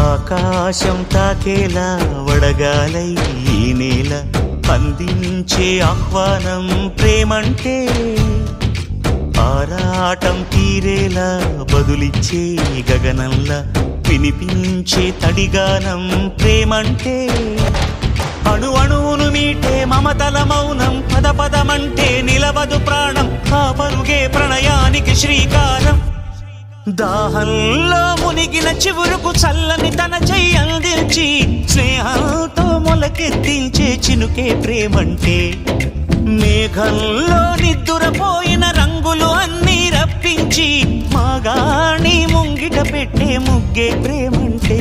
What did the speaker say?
ఆకాశం తాకేలా వడగాలై ఈ నేల అందించే ఆహ్వానం ప్రేమంటే, ఆరాటం తీరేలా బదులిచ్చే గగనంలా వినిపించే తడిగానం ప్రేమంటే, అణు అణువును మీటే మమతల మౌనం పద పదమంటే నిలవదు ప్రాణం, ఆ పరుగే ప్రణయానికి శ్రీకారం. దాహంలో మునిగిన చివురుకు చల్లని తన చెయ్యి అందించి స్నేహంతో మొలకెత్తించే చినుకే ప్రేమంటే, మేఘంలో నిద్దురపోయిన రంగులు అన్నీ రప్పించి మాగాణి ముంగిట పెట్టే ముగ్గే ప్రేమంటే.